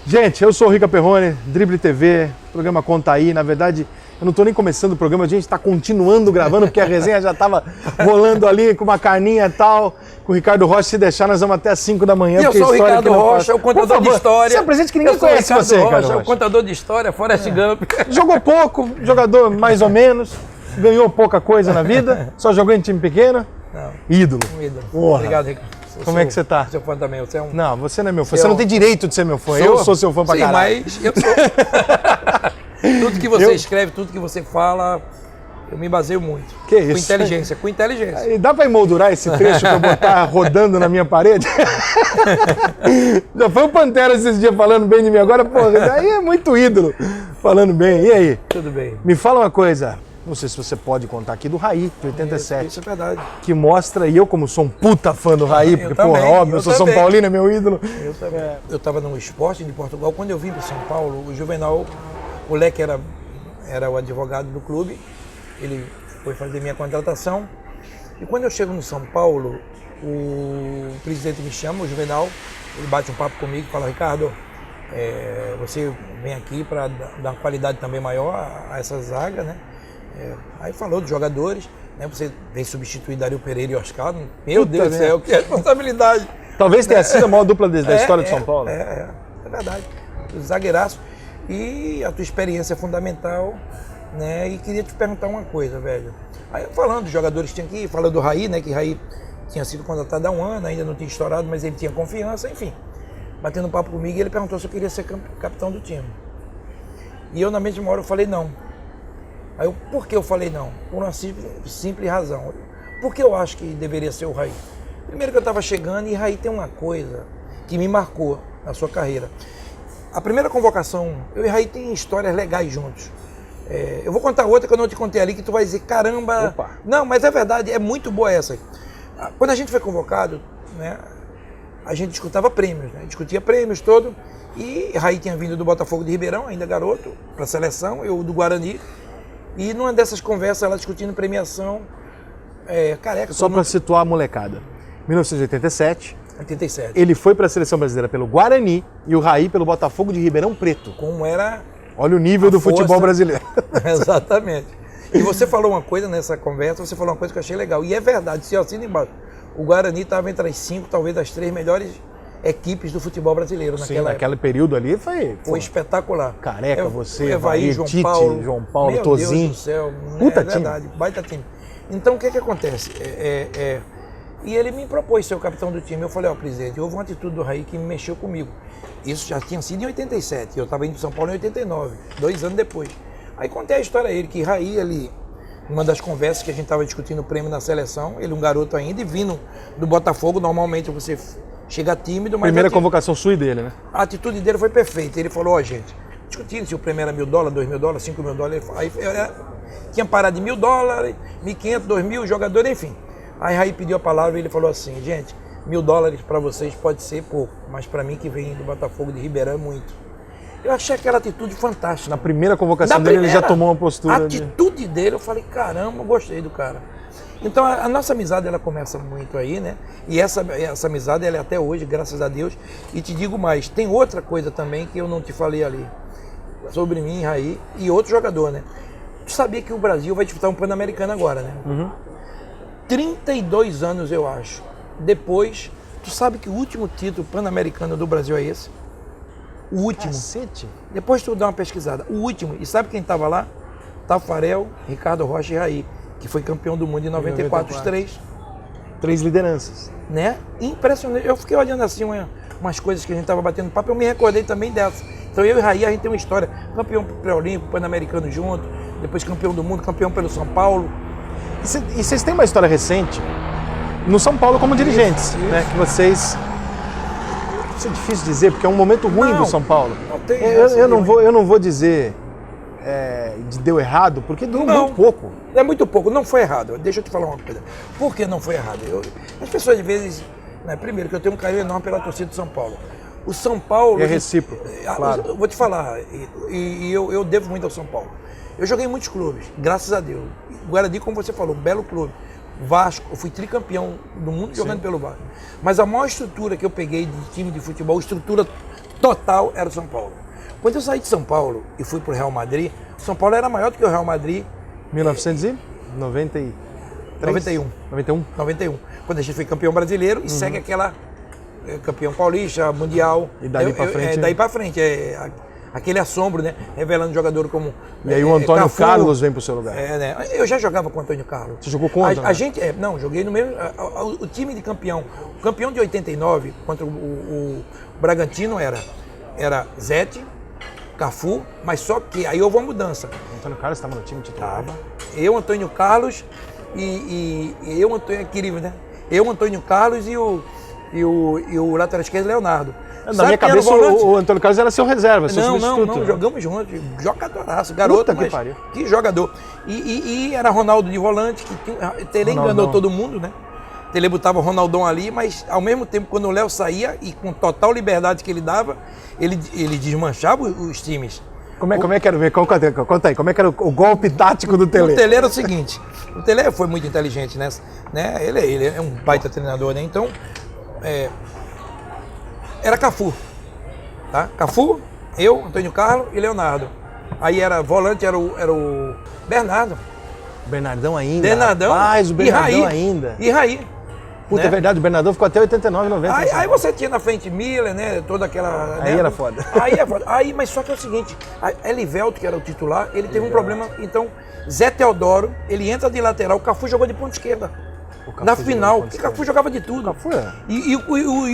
Gente, eu sou o Rica Perrone, Drible TV, programa Conta Aí. Na verdade, eu não estou nem começando o programa, a gente está continuando gravando, porque a resenha já estava rolando ali com uma carninha e tal. Com o Ricardo Rocha, se deixar, nós vamos até às 5 da manhã. E eu sou o Ricardo Rocha, o contador de história. Você é um presente que ninguém conhece você, Ricardo Rocha. O contador de história, Forrest Gump. Jogou pouco, jogador mais ou menos, ganhou pouca coisa na vida, só jogou em time pequeno. Não. Ídolo. Um ídolo. Porra. Obrigado, Ricardo. Como é que você tá? Seu fã também, você é um... Não, você não é meu fã. Você não tem direito de ser meu fã. Eu sou seu fã pra caralho. Sim, mas eu sou. Tudo que você escreve, tudo que você fala, eu me baseio muito. Que isso? Com inteligência, com inteligência. E dá pra emoldurar esse trecho que eu botar rodando na minha parede? Já foi o Pantera esses dias falando bem de mim agora, porra, aí é muito ídolo falando bem. E aí? Tudo bem. Me fala uma coisa. Não sei se você pode contar aqui do Raí, de 87. Isso é verdade. Que mostra, e eu como sou um puta fã do Raí, porque, também, porra, óbvio, eu sou São Paulino, é meu ídolo. Eu também. Eu estava no Esporte de Portugal, quando eu vim para São Paulo, o Juvenal, o Leque era o advogado do clube, ele foi fazer minha contratação. E quando eu chego no São Paulo, o presidente me chama, o Juvenal, ele bate um papo comigo e fala: Ricardo, você vem aqui para dar uma qualidade também maior a essa zaga, né? Aí falou dos jogadores, né? Você vem substituir Dario Pereira e Oscar. Meu Deus do céu, que responsabilidade! Talvez tenha sido a maior dupla da história de São Paulo. É verdade. Zagueiraço. E a tua experiência é fundamental, né? E queria te perguntar uma coisa, velho. Aí falando dos jogadores que tinha aqui, falando do Raí, né? Que Raí tinha sido contratado há um ano, ainda não tinha estourado, mas ele tinha confiança, enfim. Batendo um papo comigo, ele perguntou se eu queria ser capitão do time. E eu, na mesma hora, eu falei não. Aí por que eu falei não? Por uma simples razão. Por que eu acho que deveria ser o Raí? Primeiro que eu estava chegando, e Raí tem uma coisa que me marcou na sua carreira. A primeira convocação, eu e Raí tem histórias legais juntos. Eu vou contar outra que eu não te contei ali, que tu vai dizer, caramba... Opa. Não, mas é verdade, é muito boa essa. Quando a gente foi convocado, né, a gente discutava prêmios, né? Discutia prêmios todo, e Raí tinha vindo do Botafogo de Ribeirão, ainda garoto, para a seleção, eu do Guarani. E numa dessas conversas, ela discutindo premiação, careca... Só para situar a molecada. 1987, 87. ele foi para a seleção brasileira pelo Guarani e o Raí pelo Botafogo de Ribeirão Preto. Como era... Olha o nível do futebol brasileiro. Exatamente. E você falou uma coisa nessa conversa, você falou uma coisa que eu achei legal. E é verdade, se eu assino embaixo. O Guarani estava entre as 5, talvez as 3 melhores equipes do futebol brasileiro naquela época. Naquele período ali foi espetacular. Careca, você, Evaí, Tite, João Paulo, meu Tozinho. Deus do céu. Puta time. Verdade, baita time. Então o que acontece? E ele me propôs ser o capitão do time. Eu falei: presidente, houve uma atitude do Raí que me mexeu comigo. Isso já tinha sido em 87, eu estava indo de São Paulo em 89, 2 anos depois. Aí contei a história a ele, que Raí, ali, numa das conversas que a gente estava discutindo o prêmio na seleção, ele um garoto ainda, e vindo do Botafogo, normalmente você chega tímido, mas... Primeira convocação sua e dele, né? A atitude dele foi perfeita. Ele falou: gente, discutindo se o prêmio era $1.000, $2.000, $5.000, aí tinha parado de $1.000, $1.500, $2.000, jogador, enfim. Aí Raí pediu a palavra e ele falou assim: gente, $1.000 para vocês pode ser pouco, mas para mim que vem do Botafogo de Ribeirão é muito. Eu achei aquela atitude fantástica. Na primeira convocação dele, ele já tomou uma postura. A atitude dele, eu falei: caramba, eu gostei do cara. Então a nossa amizade, ela começa muito aí, né? E essa amizade, ela é até hoje, graças a Deus. E te digo mais, tem outra coisa também que eu não te falei ali, sobre mim, Raí, e outro jogador, né? Tu sabia que o Brasil vai disputar um Pan-Americano agora, né? Uhum. 32 anos, eu acho. Depois, tu sabe que o último título Pan-Americano do Brasil é esse? O último. Cacete. Depois tu dá uma pesquisada. O último. E sabe quem estava lá? Tafarel, Ricardo Rocha e Raí, que foi campeão do mundo em 94, os 3. 3 lideranças. Né? Impressionante. Eu fiquei olhando assim umas coisas que a gente estava batendo papo, eu me recordei também dessa. Então eu e Raí, a gente tem uma história. Campeão pré-olímpico, Pan-Americano junto, depois campeão do mundo, campeão pelo São Paulo. E vocês têm uma história recente no São Paulo como dirigentes, né? Que vocês... Isso é difícil dizer, porque é um momento ruim do São Paulo. Não tem eu não vou dizer deu errado, porque durou muito pouco. É muito pouco, não foi errado. Deixa eu te falar uma coisa. Por que não foi errado? As pessoas, às vezes... Né, primeiro, que eu tenho um carinho enorme pela torcida do São Paulo. O São Paulo... É recíproco, claro. Eu vou te falar, e eu devo muito ao São Paulo. Eu joguei em muitos clubes, graças a Deus. Guarani, como você falou, um belo clube. Vasco, eu fui tricampeão do mundo jogando pelo Vasco. Mas a maior estrutura que eu peguei de time de futebol, estrutura total era o São Paulo. Quando eu saí de São Paulo e fui para o Real Madrid, o São Paulo era maior do que o Real Madrid. 1993? 91. 91. Quando a gente foi campeão brasileiro e segue aquela campeão paulista, mundial. E daí pra frente? Daí pra frente. Aquele assombro, né? Revelando jogador como. E aí o Antônio Cafu, Carlos vem pro seu lugar. Né? Eu já jogava com o Antônio Carlos. Você jogou contra? A gente. Não, joguei no mesmo. O time de campeão. O campeão de 89 contra o Bragantino era Zete, Cafu, mas só que aí houve uma mudança. O Antônio Carlos estava no time titular. Eu, Antônio Carlos e eu, Antônio, incrível, né? Eu, Antônio Carlos e o lateral esquerdo, Leonardo. Na minha cabeça, o Antônio Carlos era seu reserva, seu substituto. Não, jogamos juntos. Jogadoraço, garoto, Puta mas que pariu. Que jogador. E era Ronaldo de volante, que Tele enganou todo mundo, né? Tele botava o Ronaldão ali, mas ao mesmo tempo, quando o Léo saía, e com total liberdade que ele dava, ele desmanchava os times. Como é que era? Conta aí, como é que era o golpe tático do Tele? O Tele era o seguinte, o Tele foi muito inteligente, né? Ele é um baita treinador, né? Então, era Cafu, tá? Cafu, eu, Antônio Carlos e Leonardo. Aí era volante, era o Bernardo. Bernardão ainda? Bernardão. Rapaz, o Bernardão ainda. E Raí. Puta, né? É verdade, o Bernardão ficou até 89, 90. Aí você tinha na frente Miller, né? Toda aquela... Aí né? era foda. Aí é foda. Mas só que é o seguinte, Elivelto, que era o titular, ele teve um problema. Então, Zé Teodoro, ele entra de lateral, o Cafu jogou de ponta esquerda. Na final, porque Cafu jogava de tudo. Cafu é. E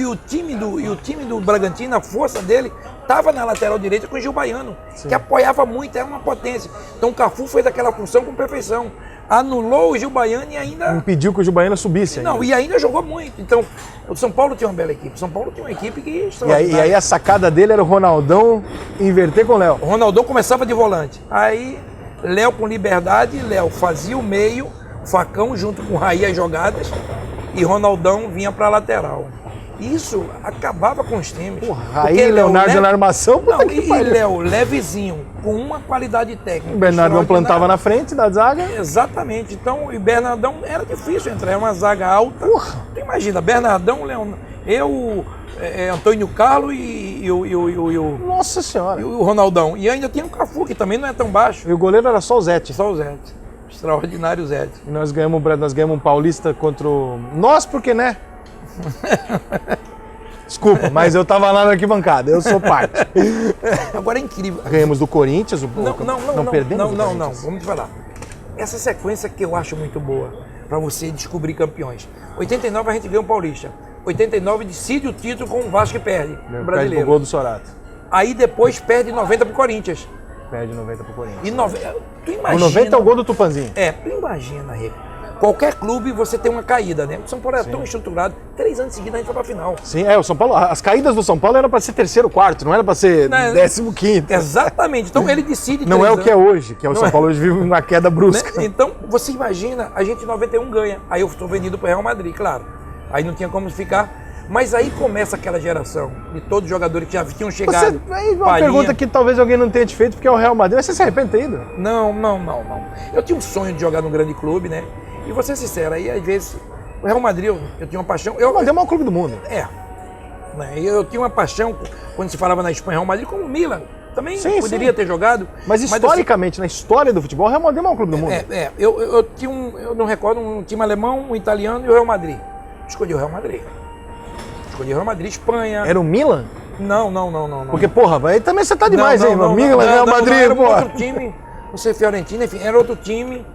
o time do Bragantino, a força dele, estava na lateral direita com o Gil Baiano, que apoiava muito, era uma potência. Então o Cafu fez aquela função com perfeição. Anulou o Gil Baiano e ainda... Impediu que o Gil Baiano subisse ainda. Não, e ainda jogou muito. Então, o São Paulo tinha uma bela equipe. O São Paulo tinha uma equipe que... E aí a sacada dele era o Ronaldão inverter com o Léo. O Ronaldão começava de volante. Aí, Léo com liberdade, Léo fazia o meio, Facão junto com o Raí as jogadas, e Ronaldão vinha para a lateral. Isso acabava com os times. Porra, Raí e Leonardo na armação, puta que pariu. E Léo, levezinho, com uma qualidade técnica. O Bernardão plantava na frente da zaga. Exatamente. Então, o Bernardão era difícil entrar, era uma zaga alta. Porra. Tu imagina, Bernardão, eu, Antônio Carlos e o... Nossa senhora. E o Ronaldão. E ainda tinha o Cafu, que também não é tão baixo. E o goleiro era só o Zete. Só o Zete. Extraordinário Zete. E nós ganhamos um paulista contra o... Nós, porque, né? Desculpa, mas eu tava lá na arquibancada, eu sou parte. Agora é incrível. Ganhamos do Corinthians, Não perdemos. Não, vamos te falar. Essa sequência que eu acho muito boa para você descobrir campeões. 89 a gente ganha o Paulista. 89 decide o título com o Vasco e perde. O brasileiro. Perde o gol do Sorato. Aí depois perde 90 pro Corinthians. Perde 90 pro Corinthians. E tu imagina, o 90 é o gol do Tupanzinho. Tu imagina, Rico. Qualquer clube você tem uma caída, né? O São Paulo era tão estruturado, 3 anos seguidos a gente foi pra final. Sim, o São Paulo, as caídas do São Paulo eram para ser terceiro, quarto, não era para ser 15º. Exatamente. Então ele decide. Não é o que é hoje, que é o São Paulo hoje vive uma queda brusca. Né? Então você imagina, a gente em 91 ganha. Aí eu estou vendido para o Real Madrid, claro. Aí não tinha como ficar. Mas aí começa aquela geração de todos os jogadores que já tinham chegado. Uma pergunta que talvez alguém não tenha te feito, porque é o Real Madrid. Mas você se arrepende de ter ido? Não. Eu tinha um sonho de jogar num grande clube, né? E vou ser sincero, aí às vezes o Real Madrid eu tinha uma paixão. O Madrid é o maior clube do mundo. Né? Eu tinha uma paixão quando se falava na Espanha, Real Madrid, como o Milan. Também poderia ter jogado. Mas historicamente, na história do futebol, o Real Madrid é o maior clube do mundo. Eu tinha eu não recordo, um time alemão, um italiano e o Real Madrid. Escolhi o Real Madrid. Espanha. Era o Milan? Não. Porque, porra, aí também você tá demais, hein? Milan, Real Madrid, era porra. Outro time, não sei, Fiorentina, enfim, era outro time.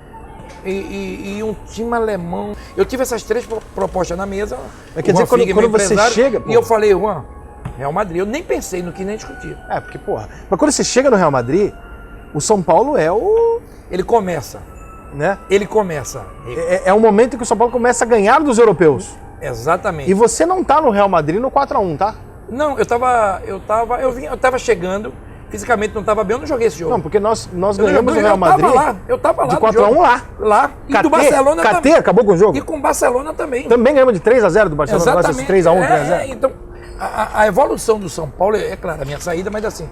E um time alemão. Eu tive essas 3 propostas na mesa. Quer dizer, quando você chega... E eu falei, Juan, Real Madrid. Eu nem pensei no que nem discutir. Porque, porra... Mas quando você chega no Real Madrid, o São Paulo é o... Ele começa. Né? Ele começa. É o momento em que o São Paulo começa a ganhar dos europeus. Exatamente. E você não tá no Real Madrid no 4-1, tá? Não, eu tava chegando... Fisicamente não estava bem, eu não joguei esse jogo. Não, porque nós ganhamos o Real Madrid. Eu tava lá. De 4-1 lá. E do Barcelona também. Acabou com o jogo. E com o Barcelona também. Também ganhamos de 3-0 do Barcelona. Exatamente. 3-1, 3-0. Então, a evolução do São Paulo, é claro, a minha saída, mas assim,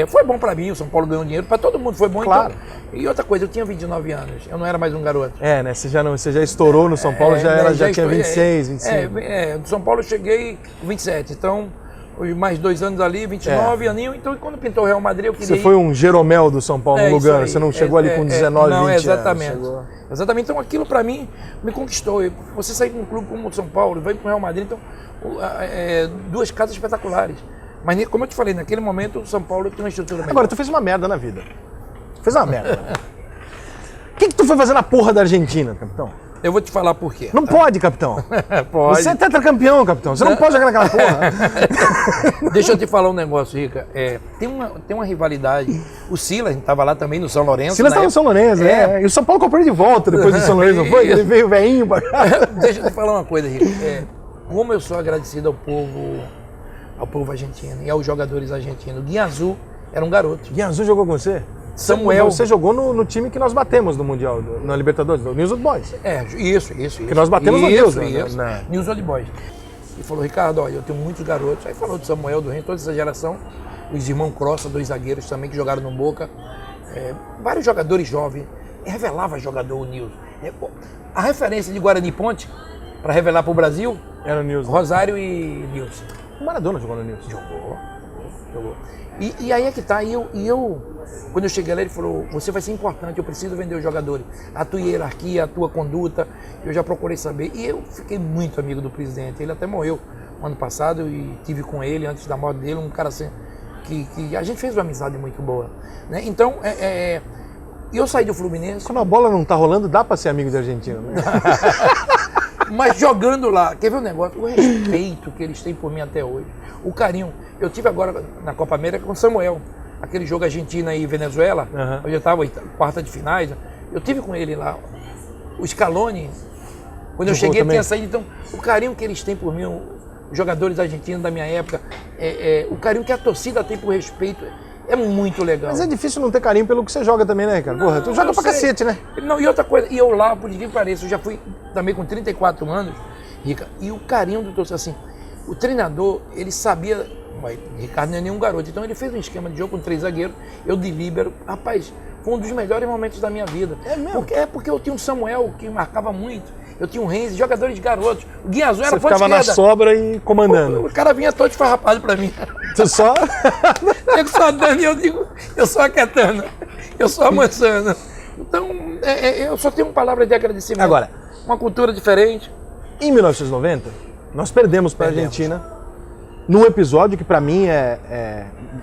foi bom para mim, o São Paulo ganhou dinheiro, para todo mundo foi bom. Claro. Então, e outra coisa, eu tinha 29 anos, eu não era mais um garoto. Né? Você já estourou no São Paulo, já tinha 26, 25. No São Paulo eu cheguei com 27, então... mais 2 anos ali, 29 aninho. Então, quando pintou o Real Madrid, eu queria Você foi um Jeromel do São Paulo no Lugano, você não chegou ali com 19, não, 20 exatamente. anos. Exatamente, então aquilo para mim me conquistou. Você sair de um clube como o São Paulo, vai para o Real Madrid, então, 2 casas espetaculares. Mas, como eu te falei, naquele momento o São Paulo tinha uma estrutura melhor. Agora, tu fez uma merda na vida. Fez uma merda. O que tu foi fazer na porra da Argentina, capitão? Eu vou te falar por quê. Não pode, capitão. Pode. Você é tetracampeão, capitão. Você não pode jogar naquela porra. Deixa eu te falar um negócio, Rica. Tem uma rivalidade. O Silas, a gente estava lá também no São Lourenço. O Silas estava no São Lourenço, né? E o São Paulo comprou ele de volta depois do São Lourenço, não foi? Ele veio veinho pra cá. Deixa eu te falar uma coisa, Rica. Como eu sou agradecido ao povo argentino e aos jogadores argentinos. Guinha Azul era um garoto. Guinha Azul jogou com você? Samuel. Você jogou no time que nós batemos no Mundial, na Libertadores, no News Old Boys. Isso. Que nós batemos no News. News Old Boys. E falou, Ricardo, olha, eu tenho muitos garotos. Aí falou do Samuel, do Renzo, toda essa geração. Os irmãos Crossa, 2 zagueiros também que jogaram no Boca. Vários jogadores jovens. Revelava jogador o News. A referência de Guarani Ponte, para revelar para o Brasil, era o News. Rosário e News. O Maradona jogou no News. Jogou. E aí é que tá, quando eu cheguei lá, ele falou, você vai ser importante, eu preciso vender os jogadores. A tua hierarquia, a tua conduta, eu já procurei saber. E eu fiquei muito amigo do presidente, ele até morreu no ano passado e tive com ele, antes da morte dele, um cara assim, que a gente fez uma amizade muito boa. Né? Então, eu saí do Fluminense... Quando a bola não tá rolando, dá pra ser amigo de argentino, né? Mas jogando lá, quer ver um negócio? O respeito que eles têm por mim até hoje, o carinho. Eu tive agora na Copa América com o Samuel, aquele jogo Argentina e Venezuela, onde eu estava quarta de finais, eu tive com ele lá. O Scaloni, quando eu cheguei, ele tinha saído. Então, o carinho que eles têm por mim, os jogadores argentinos da minha época, o carinho que a torcida tem por respeito, é muito legal. Mas é difícil não ter carinho pelo que você joga também, né, Ricardo? Porra, tu joga pra cacete, né? Não, e outra coisa, e eu lá, por ninguém que pareça, eu já fui também com 34 anos, Rica, e o carinho do torcedor, assim, o treinador, ele sabia, mas Ricardo não é nenhum garoto, então ele fez um esquema de jogo com 3 zagueiros, eu de líbero, rapaz, foi um dos melhores momentos da minha vida. É mesmo? Porque eu tinha um Samuel que marcava muito, eu tinha um Renzi, jogadores garotos, o Guinha Azul era ponta esquerda. Você ficava na sobra e comandando. O cara vinha todo esfarrapado pra mim. Tu só? Eu só dando e eu digo, eu só aquietando, eu só amansando. Então, eu só tenho uma palavra de agradecimento. Agora, uma cultura diferente. Em 1990, nós perdemos para a Argentina num episódio que para mim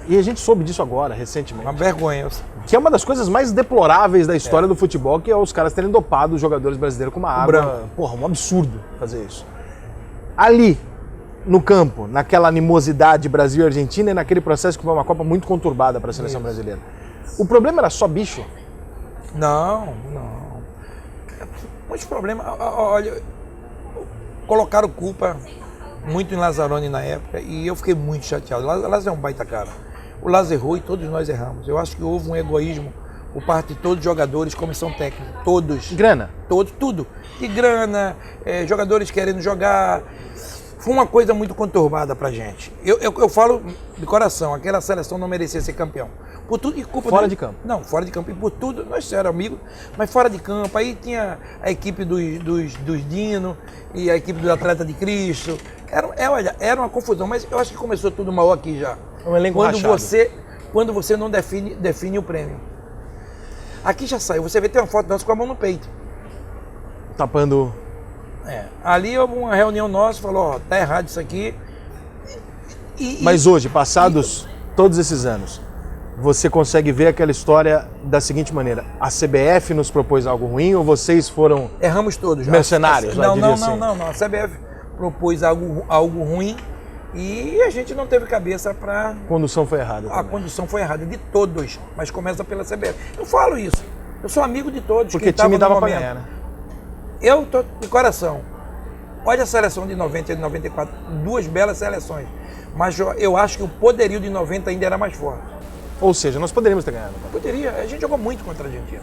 e a gente soube disso agora, recentemente. Uma vergonha. Que é uma das coisas mais deploráveis da história do futebol, que é os caras terem dopado os jogadores brasileiros com uma água. Branco. Porra, um absurdo fazer isso. Ali, no campo, naquela animosidade Brasil e Argentina e naquele processo que foi uma Copa muito conturbada para a seleção brasileira. O problema era só bicho? Não. Muitos problemas. Olha, colocaram culpa muito em Lazzaroni na época e eu fiquei muito chateado. Lázaro é um baita cara. O Lázaro errou e todos nós erramos. Eu acho que houve um egoísmo por parte de todos os jogadores, comissão técnica, todos. Grana? Todos, tudo. E grana, jogadores querendo jogar. Foi uma coisa muito conturbada pra gente. Eu falo de coração, aquela seleção não merecia ser campeão. Por tudo e culpa fora de campo. Não, fora de campo. E por tudo, nós éramos amigos, mas fora de campo. Aí tinha a equipe dos Dino e a equipe do Atleta de Cristo. Era uma confusão, mas eu acho que começou tudo mal aqui já. Um elenco rachado. Quando você não define o prêmio. Aqui já saiu, você vê, tem uma foto nossa com a mão no peito. Tapando... Ali houve uma reunião nossa, falou, tá errado isso aqui. Mas hoje, passados todos esses anos, você consegue ver aquela história da seguinte maneira: a CBF nos propôs algo ruim ou vocês foram... Erramos todos. Mercenários, não, assim. não. A CBF propôs algo ruim e a gente não teve cabeça para... A condução foi errada também. A condução foi errada de todos, mas começa pela CBF. Eu falo isso, eu sou amigo de todos. Porque time dava para ganhar, né? Eu tô de coração. Olha a seleção de 90 e de 94, 2 belas seleções. Mas eu acho que o poderio de 90 ainda era mais forte. Ou seja, nós poderíamos ter ganhado. Poderia, a gente jogou muito contra a Argentina.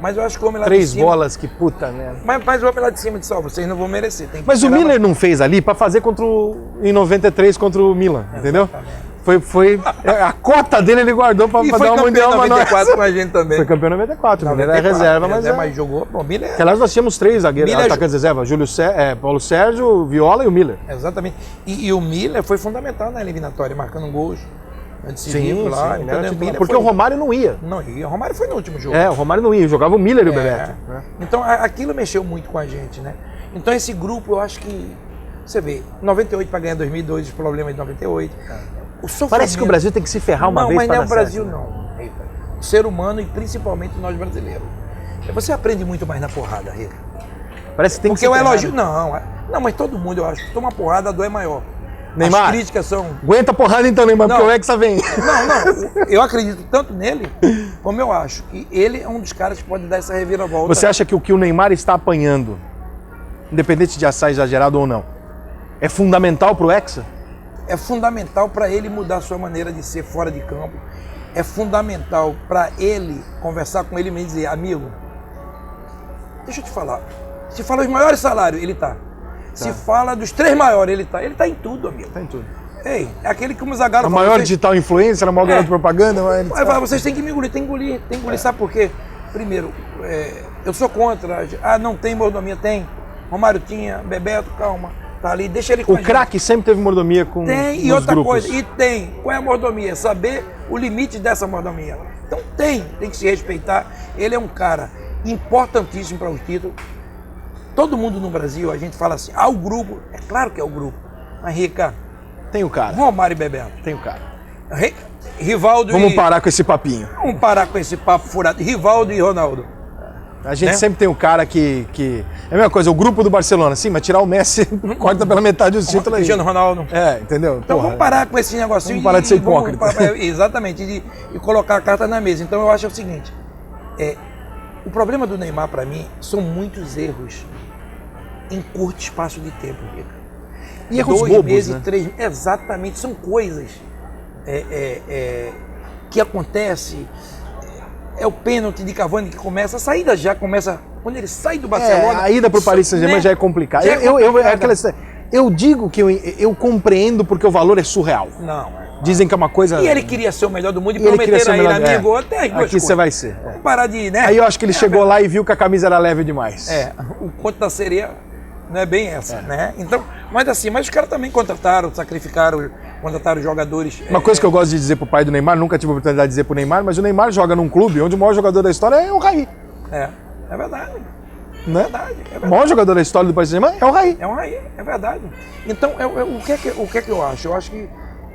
Mas eu acho que o homem lá de cima... 3 bolas, que puta merda. Mas o homem lá de cima disse, vocês não vão merecer. Mas o Miller não fez ali para fazer em 93 contra o Milan, entendeu? Foi a cota dele ele guardou pra E dar foi uma campeão mundial em 94 com a gente também. Foi campeão em 94, o Miller era reserva, mas jogou. Bom, Miller... Que, aliás, nós tínhamos 3 zagueiros, atacantes reserva, Paulo Sérgio, Viola e o Miller. Exatamente. E o Miller foi fundamental na eliminatória, marcando gols. Sim, lá, porque o Romário não ia. Não ia. O Romário foi no último jogo. O Romário não ia, jogava o Miller e o Bebeto. Né? Então aquilo mexeu muito com a gente, né? Então esse grupo, eu acho que, você vê, 98 para ganhar 2002, os problemas de 98. Parece que o Brasil tem que se ferrar uma vez para dar certo. Não, mas não é o Brasil não, Rica. O ser humano e principalmente nós brasileiros. Você aprende muito mais na porrada, Rica. Parece que tem que se ferrar. Porque o elogio... Não, mas todo mundo, eu acho, que toma porrada, a dor é maior. Neymar, as críticas são... Aguenta a porrada então, Neymar, porque o Hexa vem. Não, eu acredito tanto nele, como eu acho que ele é um dos caras que pode dar essa reviravolta. Você acha que o que o Neymar está apanhando, independente de assar exagerado ou não, é fundamental pro Hexa? É fundamental para ele mudar a sua maneira de ser fora de campo. É fundamental para ele conversar com ele e me dizer, amigo, deixa eu te falar, se fala os maiores salários, ele tá. Se fala dos 3 maiores, ele tá em tudo, amigo. Tá em tudo. Ei, é aquele que o Zagallo... A maior digital influencer, a maior garoto de propaganda... Mas vocês têm que me engolir, tem que engolir. Sabe por quê? Primeiro, eu sou contra. Não tem mordomia, tem. Romário tinha, Bebeto, calma. Tá ali, deixa ele com o craque sempre teve mordomia com tem, e outra grupos. Coisa, e tem. Qual é a mordomia? Saber o limite dessa mordomia. Então tem que se respeitar. Ele é um cara importantíssimo para o título. Todo mundo no Brasil, a gente fala assim, o grupo, é claro que é o grupo. Mas, Rica, tem o cara. Romário e Bebeto. Tem o cara. Rivaldo Vamos parar com esse papinho. Vamos parar com esse papo furado. Rivaldo e Ronaldo. A gente sempre tem um cara que... É a mesma coisa, o grupo do Barcelona, sim, mas tirar o Messi, corta pela metade os títulos aí. Cristiano Ronaldo. Entendeu? Então vamos parar com esse negocinho. Vamos parar de ser hipócrita. Exatamente, e colocar a carta na mesa. Então eu acho o seguinte, o problema do Neymar para mim são muitos erros em curto espaço de tempo, Rica. E erros bobos, 2 meses, né? 3 meses, exatamente, são coisas que acontecem. É o pênalti de Cavani que começa, a saída já começa, quando ele sai do Barcelona... a ida para o Paris Saint-Germain já é complicado. Eu digo que eu compreendo porque o valor é surreal. Não, Dizem que é uma coisa... E ele queria ser o melhor do mundo e prometeram a ele, amigo, até as duas Aqui você vai ser. Vamos parar de, né? Aí eu acho que ele chegou lá e viu que a camisa era leve demais. O conto da sereia não é bem essa, né? Então, mas os caras também contrataram jogadores... Uma coisa que eu gosto de dizer pro pai do Neymar, nunca tive a oportunidade de dizer pro Neymar, mas o Neymar joga num clube onde o maior jogador da história é o Raí. É verdade. Né? É verdade. O maior jogador da história do Paris Saint-Germain é o Raí. É o Raí, é verdade. Então, o que é que eu acho? Eu acho que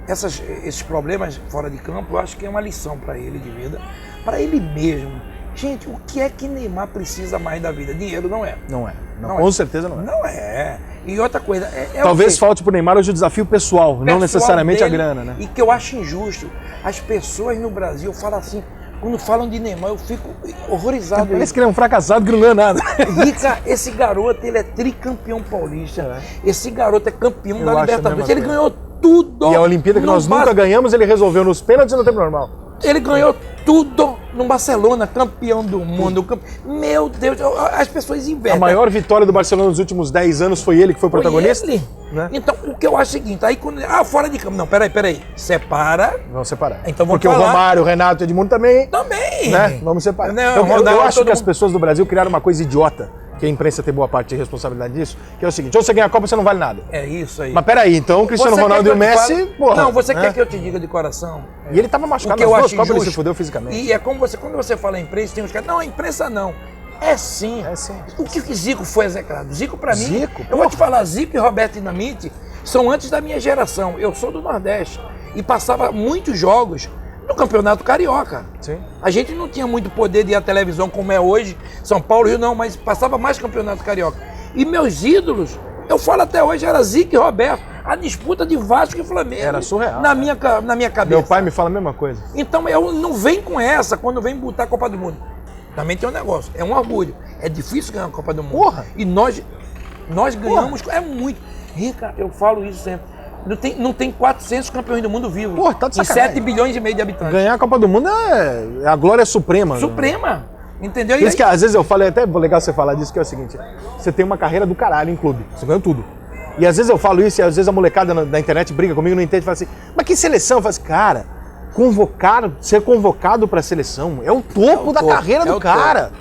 esses problemas fora de campo, eu acho que é uma lição para ele de vida, para ele mesmo. Gente, o que é que Neymar precisa mais da vida? Dinheiro não é. Não, com certeza não é. Não é. E outra coisa... Talvez falte pro Neymar hoje o desafio pessoal, não necessariamente dele, a grana, né? E que eu acho injusto. As pessoas no Brasil falam assim... Quando falam de Neymar, eu fico horrorizado. Parece que ele é um fracassado que não ganha nada. Rica, esse garoto, ele é tricampeão paulista. Esse garoto é campeão da Libertadores. Ele ganhou tudo. E a Olimpíada que nós nunca ganhamos, ele resolveu nos pênaltis e no tempo normal. Ele ganhou tudo no Barcelona, campeão do mundo. Meu Deus, as pessoas invertem. A maior vitória do Barcelona nos últimos 10 anos foi ele que foi o protagonista? Ele. Né? Então, o que eu acho é o seguinte, aí quando... fora de campo. Não, peraí. Separa. Vamos separar. Então vamos Porque falar. O Romário, o Renato e o Edmundo também. Né? Vamos separar. Não, eu acho que as pessoas do Brasil criaram uma coisa idiota, que a imprensa tem boa parte de responsabilidade disso, que é o seguinte, ou você ganha a Copa, você não vale nada. É isso aí. Mas peraí, então o Cristiano Ronaldo e o Messi, porra. Não, você quer que eu te diga de coração? E ele tava machucado nas duas Copas, ele se fudeu fisicamente. E é como quando você fala imprensa, tem uns caras, não, a imprensa não. É sim. O que Zico foi execrado? Zico pra mim, eu vou te falar, Zico e Roberto Dinamite são antes da minha geração. Eu sou do Nordeste e passava muitos jogos no Campeonato Carioca. Sim. A gente não tinha muito poder de ir à televisão como é hoje, São Paulo, Rio não, mas passava mais Campeonato Carioca. E meus ídolos, eu falo até hoje, era Zico e Roberto. A disputa de Vasco e Flamengo. Era surreal. Na minha cabeça. Meu pai me fala a mesma coisa. Então eu não venho com essa quando vem botar a Copa do Mundo. Também tem um negócio, é um orgulho. É difícil ganhar a Copa do Mundo. Porra! E nós ganhamos, é muito. Rica, eu falo isso sempre. Não tem 400 campeões do mundo vivos. Porra, tá de sacanagem. Em 7 bilhões e meio de habitantes. Ganhar a Copa do Mundo é a glória suprema. Suprema. Né? Entendeu? Por isso que às vezes eu falo, é até legal você falar disso, que é o seguinte, você tem uma carreira do caralho em clube, você ganhou tudo. E às vezes eu falo isso e às vezes a molecada na internet briga comigo, não entende, fala assim, mas que seleção? Eu falo assim, cara, ser convocado para a seleção é o topo da carreira do cara.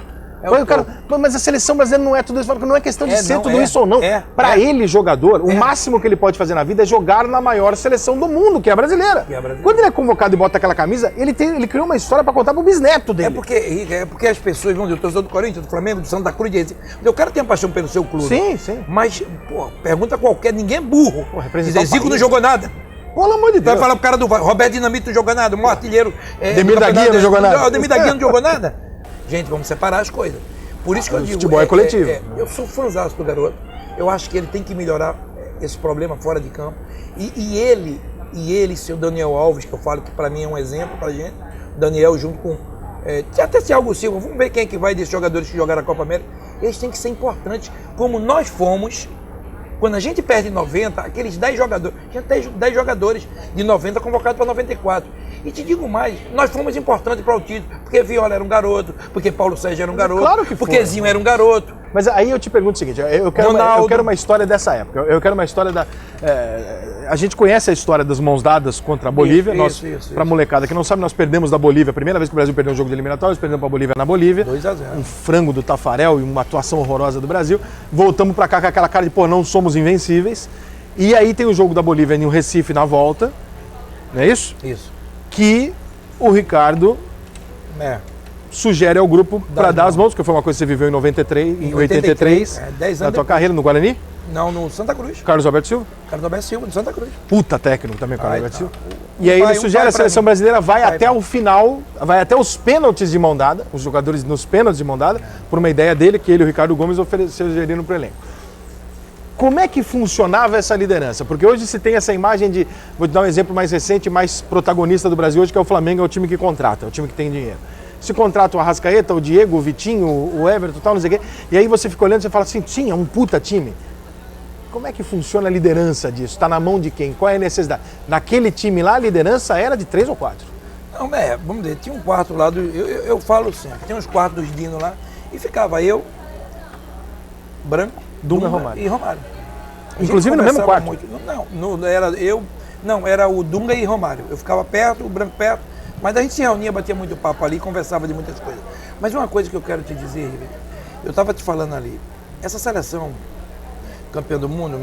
Mas a seleção brasileira não é tudo isso, não é questão de ser tudo isso ou não. Para ele, jogador, o máximo que ele pode fazer na vida é jogar na maior seleção do mundo, que é a brasileira. Quando ele é convocado e bota aquela camisa, ele criou uma história para contar pro bisneto dele. É porque as pessoas vão dizer, eu torcedor do Corinthians, do Flamengo, do Santa Cruz, o cara tem paixão pelo seu clube. Sim, sim. Mas, pergunta qualquer, ninguém é burro. Dizer, Zico não jogou nada. Pelo amor de Deus. Vai falar pro cara do Roberto Dinamite não jogou nada, o maior artilheiro. Demir da Guia não jogou nada. O Demir da Guia não jogou nada. Gente, vamos separar as coises. Por isso que eu digo... Futebol é coletivo. Eu sou fãzaço do garoto. Eu acho que ele tem que melhorar esse problema fora de campo. E ele, seu Daniel Alves, que eu falo que para mim é um exemplo pra gente. Daniel junto com... até Thiago Silva. Vamos ver quem é que vai desses jogadores que jogaram a Copa América. Eles têm que ser importantes, como nós fomos... Quando a gente perde 90, aqueles 10 jogadores, tinha 10 jogadores de 90 convocados para 94. E te digo mais, nós fomos importantes para o título, porque Viola era um garoto, porque Paulo Sérgio era um garoto, claro que porque Zinho era um garoto. Mas aí eu te pergunto o seguinte, eu quero uma história dessa época, eu quero uma história da... a gente conhece a história das mãos dadas contra a Bolívia, para a molecada que não sabe, nós perdemos da Bolívia, a primeira vez que o Brasil perdeu um jogo de eliminatórios, perdemos para a Bolívia na Bolívia, 2-0. Um frango do Tafarel e uma atuação horrorosa do Brasil, voltamos para cá com aquela cara de, não somos invencíveis, e aí tem o jogo da Bolívia em Recife na volta, não é isso? Isso. Que o Ricardo sugere ao grupo para dar as mãos, que foi uma coisa que você viveu em 83, 10 anos na tua carreira no Guarani? Não, no Santa Cruz. Carlos Alberto Silva? Carlos Alberto Silva, no Santa Cruz. Puta técnico também, Carlos Alberto Silva. E aí ele sugere a seleção brasileira, vai até o final, vai até os pênaltis de mão dada, os jogadores nos pênaltis de mão dada, por uma ideia dele, que ele e o Ricardo Gomes sugeriram para o elenco. Como é que funcionava essa liderança? Porque hoje se tem essa imagem de, vou te dar um exemplo mais recente, mais protagonista do Brasil hoje, que é o Flamengo, é o time que contrata, é o time que tem dinheiro. Se contrata o Arrascaeta, o Diego, o Vitinho, o Everton, tal, não sei o quê, e aí você fica olhando e fala assim, sim, é um puta time. Como é que funciona a liderança disso? Está na mão de quem? Qual é a necessidade? Naquele time lá, a liderança era de 3 ou 4? Não, vamos dizer, tinha um quarto lá, eu falo sempre, tinha uns quartos dos Dino lá, e ficava eu, Branco, Dunga e Romário. Inclusive no mesmo quarto? Era o Dunga e Romário. Eu ficava perto, o Branco perto, mas a gente se reunia, batia muito papo ali, conversava de muitas coisas. Mas uma coisa que eu quero te dizer, Ribeiro, eu estava te falando ali, essa seleção campeã do mundo,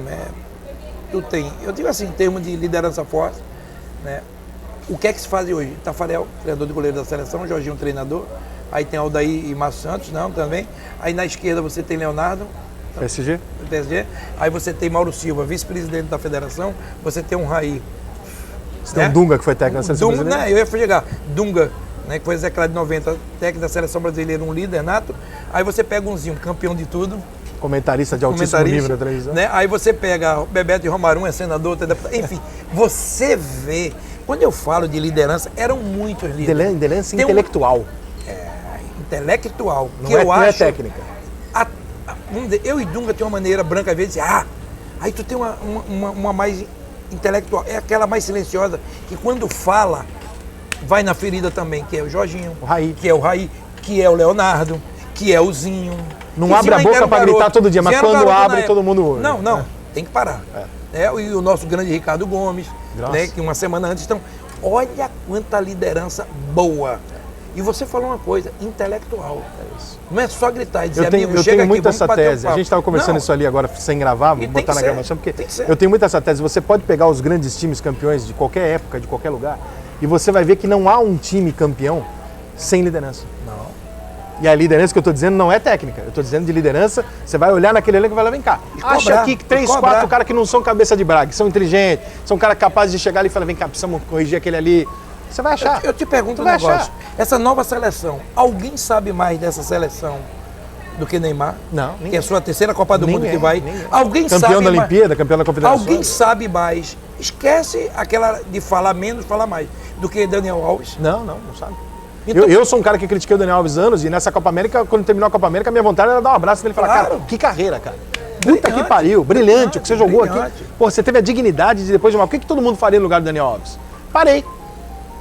eu digo assim, em termos de liderança forte, né? O que é que se faz hoje? Tafarel, treinador de goleiro da seleção, Jorginho, treinador, aí tem Aldair e Márcio Santos, também. Aí na esquerda você tem Leonardo, PSG. Aí você tem Mauro Silva, vice-presidente da federação, você tem um Raí. Você tem o Dunga, que foi técnico da seleção brasileira? Eu ia chegar. Dunga, que foi execrado de 90, técnico da seleção brasileira, um líder nato. Aí você pega um Zinho, campeão de tudo. Comentarista de altíssimo nível da televisão. Aí você pega Bebeto e Romário, um é senador, outro é deputado. Enfim, você vê. Quando eu falo de liderança, eram muitos líderes. Liderança intelectual. Intelectual. Não é técnica. Vamos dizer, eu e Dunga tem uma maneira branca, às vezes, aí tu tem uma mais intelectual, é aquela mais silenciosa, que quando fala, vai na ferida também, que é o Jorginho, que é o Raí, que é o Leonardo, que é o Zinho. Não abre a boca para gritar todo dia, mas quando abre, todo mundo ouve. Não, tem que parar. E o nosso grande Ricardo Gomes, que uma semana antes, então, olha quanta liderança boa. E você falou uma coisa, intelectual. Não é só gritar e dizer, eu tenho muito essa tese. A gente estava conversando isso ali agora sem gravar, vou botar na gravação, porque eu tenho muito essa tese. Você pode pegar os grandes times campeões de qualquer época, de qualquer lugar, e você vai ver que não há um time campeão sem liderança. Não. E a liderança que eu estou dizendo não é técnica. Eu estou dizendo de liderança, você vai olhar naquele elenco e vai lá, vem cá. Acha aqui que 3, 4 caras que não são cabeça de braga, que são inteligentes, são caras capazes de chegar ali e falar, vem cá, precisamos corrigir aquele ali. Você vai achar. Eu te pergunto um negócio. Essa nova seleção, alguém sabe mais dessa seleção do que Neymar? Não, ninguém. Que é a sua terceira Copa do Mundo que vai. Alguém sabe campeão da Olimpíada, campeão da Confederação. Alguém sabe mais. Esquece aquela de falar menos, falar mais. Do que Daniel Alves? Não sabe. Então, eu sou um cara que critiquei o Daniel Alves anos e nessa Copa América, quando terminou a Copa América, a minha vontade era dar um abraço nele e falar, cara, que carreira, cara. Puta que pariu, brilhante o que você jogou aqui. Pô, você teve a dignidade de depois de uma... O que todo mundo faria no lugar do Daniel Alves? Parei.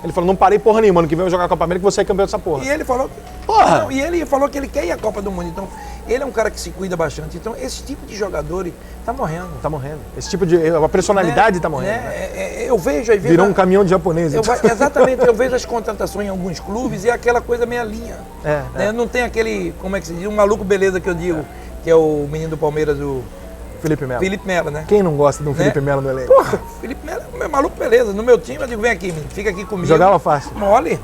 Ele falou, não parei porra nenhuma, ano que vem eu vou jogar a Copa América e vou sair campeão dessa porra. E ele falou... Porra! Não, e ele falou que ele quer ir à Copa do Mundo. Então, ele é um cara que se cuida bastante. Então, esse tipo de jogador tá morrendo. Tá morrendo. Esse tipo de... A personalidade tá morrendo. Eu vejo... Às vezes, virou um caminhão de japonês. Exatamente. Eu vejo as contratações em alguns clubes e é aquela coisa meia linha. Não tem aquele... Como é que se diz? Um maluco beleza que eu digo. Que é o menino do Palmeiras, o... Felipe Melo, né? Quem não gosta de um Felipe Melo no elenco? Porra, Felipe Melo é meu maluco, beleza. No meu time, eu digo, vem aqui, menino, fica aqui comigo. Jogava fácil. Mole.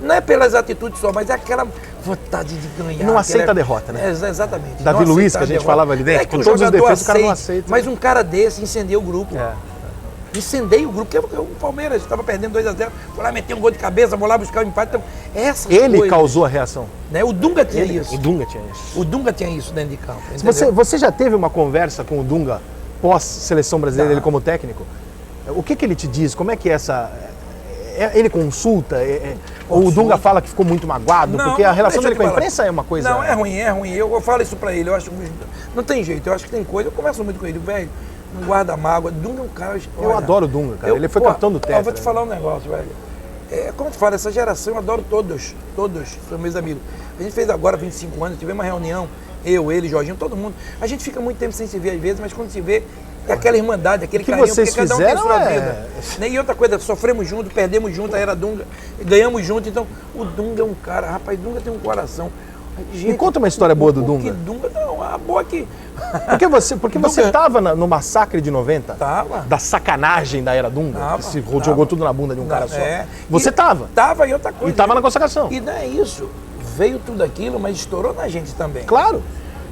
Não é pelas atitudes só, mas é aquela vontade de ganhar. Não aceita a derrota, né? Exatamente. Davi Luiz, que a gente falava ali dentro, com todos os defeitos, o cara não aceita. Mas um cara desse incendeia o grupo. Incendeia o grupo, porque o Palmeiras estava perdendo 2-0, foi lá meter um gol de cabeça, vou lá buscar o empate. Então, ele causou a reação. Né? O Dunga tinha isso. O Dunga tinha isso. O Dunga tinha isso dentro de campo. Você já teve uma conversa com o Dunga pós-seleção brasileira, ele como técnico? O que ele te diz? Como é que é essa... Ele consulta? Ou o Dunga fala que ficou muito magoado? Não, porque a relação dele com a imprensa é uma coisa... Não, é ruim. Eu falo isso pra ele, eu acho que não tem jeito, eu acho que tem coisa, eu converso muito com ele, velho, não guarda mágoa. Dunga é um cara... Eu adoro o Dunga, cara, ele foi capitão do Tetra. Eu vou te falar um negócio, velho. Como eu te falo, essa geração eu adoro todos, são meus amigos. A gente fez agora 25 anos, tivemos uma reunião, eu, ele, Jorginho, todo mundo. A gente fica muito tempo sem se ver às vezes, mas quando se vê, é aquela irmandade, aquele carinho, porque cada um tem sua vida. E outra coisa, sofremos junto, perdemos junto, aí era Dunga, ganhamos junto. Então, o Dunga é um cara, rapaz, Dunga tem um coração. Gente, me conta uma história boa do Dunga. Dunga, não, a boa que... Porque você estava no massacre de 90? Tava. Da sacanagem da era Dunga? Tava, que se jogou tudo na bunda de um cara só. Você tava? Tava, e outra coisa. E tava na consagração. E não é isso. Veio tudo aquilo, mas estourou na gente também. Claro.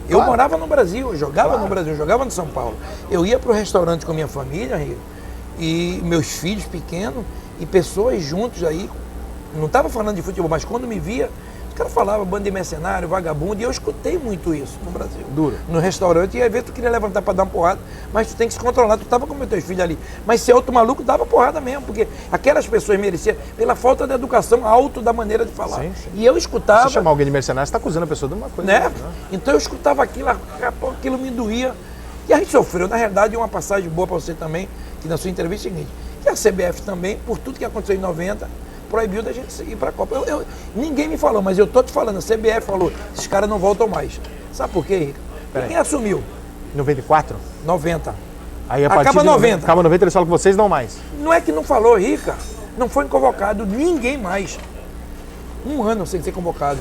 Eu morava no Brasil, eu jogava no Brasil, eu jogava no São Paulo. Eu ia pro restaurante com a minha família, e meus filhos pequenos, e pessoas juntos aí. Não estava falando de futebol, mas quando me via, os caras falavam bando de mercenário, vagabundo, e eu escutei muito isso no Brasil. Duro. No restaurante, e às vezes tu queria levantar para dar uma porrada, mas tu tem que se controlar, tu tava com meus teus filhos ali. Mas se é outro maluco, dava porrada mesmo, porque aquelas pessoas mereciam, pela falta de educação, alto da maneira de falar. Sim. E eu escutava... Se chamar alguém de mercenário, você está acusando a pessoa de uma coisa. Né? Então eu escutava aquilo, aquilo me doía. E a gente sofreu. Na realidade, uma passagem boa para você também, que na sua entrevista é o seguinte, que a CBF também, por tudo que aconteceu em 90, proibiu da gente ir para a Copa. Ninguém me falou, mas eu tô te falando, a CBF falou, esses caras não voltam mais. Sabe por quê, Rica? Quem assumiu? 94? 90. Aí a Acaba 90. Acaba 90, eles falam que vocês não mais. Não é que não falou, Rica. Não foi convocado ninguém mais. Um ano sem ser convocado.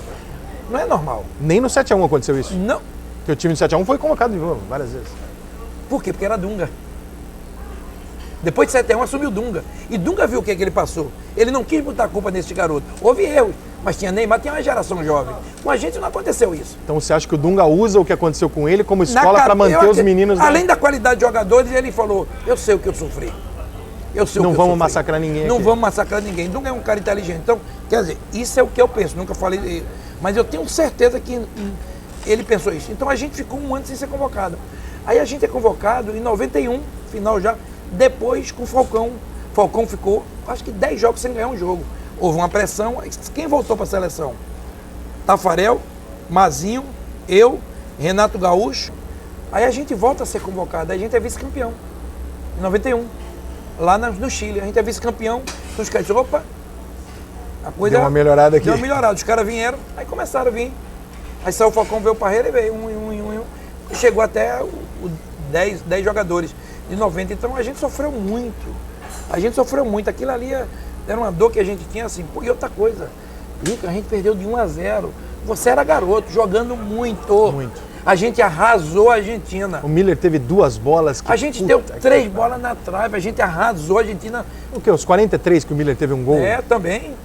Não é normal. Nem no 7x1 aconteceu isso? Não. Porque o time do 7x1 foi convocado de novo, várias vezes. Por quê? Porque era Dunga. Depois de 7x1 assumiu Dunga. E Dunga viu o que ele passou. Ele não quis botar a culpa nesse garoto. Houve erros, mas tinha Neymar, tinha uma geração jovem. Com a gente não aconteceu isso. Então você acha que o Dunga usa o que aconteceu com ele como escola para manter os meninos... Além da qualidade de jogadores, ele falou, eu sei o que eu sofri. Não vamos massacrar ninguém. Não vamos massacrar ninguém. Dunga é um cara inteligente. Então, quer dizer, isso é o que eu penso. Nunca falei, mas eu tenho certeza que ele pensou isso. Então a gente ficou um ano sem ser convocado. Aí a gente é convocado em 91, final já, depois com o Falcão. Falcão ficou, acho que 10 jogos sem ganhar um jogo. Houve uma pressão. Quem voltou para a seleção? Tafarel, Mazinho, eu, Renato Gaúcho. Aí a gente volta a ser convocado. Aí a gente é vice-campeão. Em 91. Lá no Chile. A gente é vice-campeão. Então os caras disseram, opa, a coisa deu uma melhorada aqui. Deu uma melhorada. Os caras vieram, aí começaram a vir. Aí saiu o Falcão, veio o Parreira e veio e chegou até 10 jogadores de 90. Então a gente sofreu muito. Aquilo ali era uma dor que a gente tinha assim. E outra coisa, Rica, a gente perdeu de 1-0. Você era garoto, jogando muito. Muito. A gente arrasou a Argentina. O Miller teve 2 bolas. A gente deu 3 bolas na trave, a gente arrasou a Argentina. O quê? Os 43 que o Miller teve um gol? Também.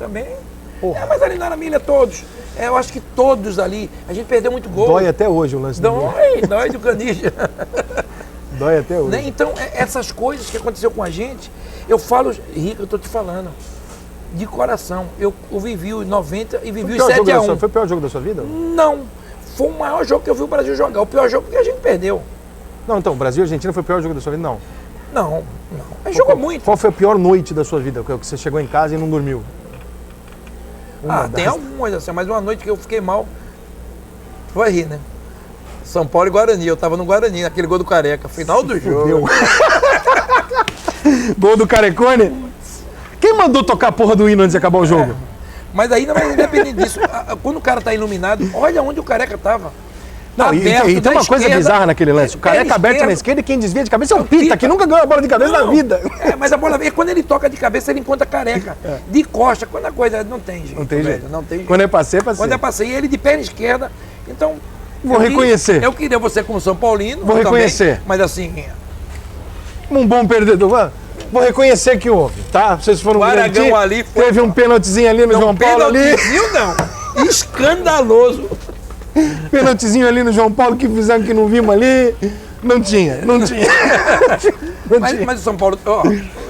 Mas ali não era Miller todos. Eu acho que todos ali. A gente perdeu muito gol. Dói até hoje o lance do Miller. Dói do Canija. Dói até hoje. Né? Então, essas coisas que aconteceu com a gente, eu falo, Rica, eu tô te falando, de coração. Eu vivi o 90 e vivi o 7x1. Foi o pior jogo da sua vida? Não. Foi o maior jogo que eu vi o Brasil jogar. O pior jogo porque a gente perdeu. Não, então, Brasil e Argentina foi o pior jogo da sua vida? Não. Não. A gente jogou muito. Qual foi a pior noite da sua vida? Que você chegou em casa e não dormiu? Tem algumas assim, mas uma noite que eu fiquei mal. Tu vai rir, né? São Paulo e Guarani. Eu tava no Guarani, naquele gol do Careca. Final do jogo. Gol do Carecone? Quem mandou tocar a porra do hino antes de acabar o jogo? Mas aí, independente disso, quando o cara tá iluminado, olha onde o Careca tava. Não, e tem uma coisa bizarra naquele lance. O Careca aberto na esquerda e quem desvia de cabeça é o Pita, que nunca ganhou a bola de cabeça na vida. Mas a bola, quando ele toca de cabeça, ele encontra Careca. De costa, quando a coisa não tem jeito. Não tem jeito. Não tem jeito. Quando é passeio, é passeio. Quando é passeio, ele de perna esquerda. Então. Vou reconhecer. Eu queria você como São Paulino. Vou reconhecer. Mas assim. Um bom perdedor. Vou reconhecer que houve, tá? Vocês foram o Aragão ali. Teve um pênaltizinho ali no João Paulo ali. Não. Escandaloso. Pênaltizinho ali no João Paulo que fizeram que não vimos ali. Não tinha. Mas o São Paulo,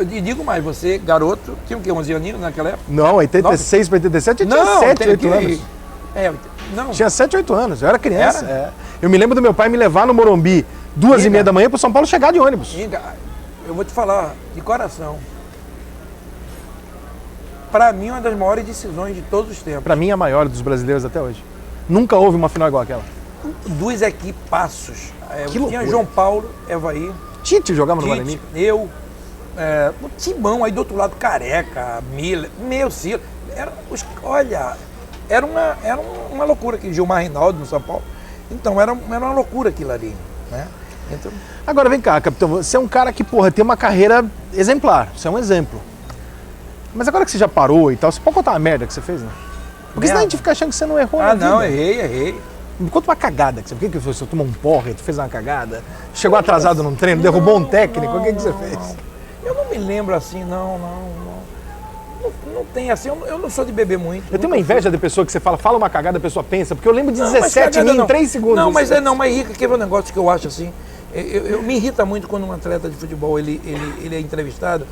eu digo mais, você, garoto, tinha o quê? 11 aninhos naquela época? Não, 86 para 87 eu tinha 7, 8 anos. Não. Tinha 7, 8 anos, eu era criança. Eu me lembro do meu pai me levar no Morumbi 2h30 da manhã para o São Paulo chegar de ônibus. Eu vou te falar, de coração. Para mim, uma das maiores decisões de todos os tempos. Para mim, a maior dos brasileiros até hoje. Nunca houve uma final igual aquela. Duas equipassos. Tinha loucura. João Paulo, Evaí. Tite jogava no Guarani. Eu. O Timão, aí do outro lado, Careca, Miller, meu Ciro. Olha, era uma loucura aquele Gilmar Reinaldo no São Paulo. Então, era uma loucura aquilo ali, né? Então... Agora, vem cá, capitão, você é um cara que, porra, tem uma carreira exemplar. Você é um exemplo. Mas agora que você já parou e tal, você pode contar uma merda que você fez, né? Porque senão a gente fica achando que você não errou na vida. Não, errei. Me conta uma cagada que você... Por que você tomou um porre, tu fez uma cagada? Chegou atrasado num treino, derrubou um técnico, o que você fez? Eu não me lembro assim, não tem assim, eu não sou de beber muito. Eu tenho uma inveja de pessoa que você fala uma cagada, a pessoa pensa, porque eu lembro de 17 em 3 segundos. Não, mas Henrique, que é um negócio que eu acho assim, eu me irrita muito quando um atleta de futebol, ele é entrevistado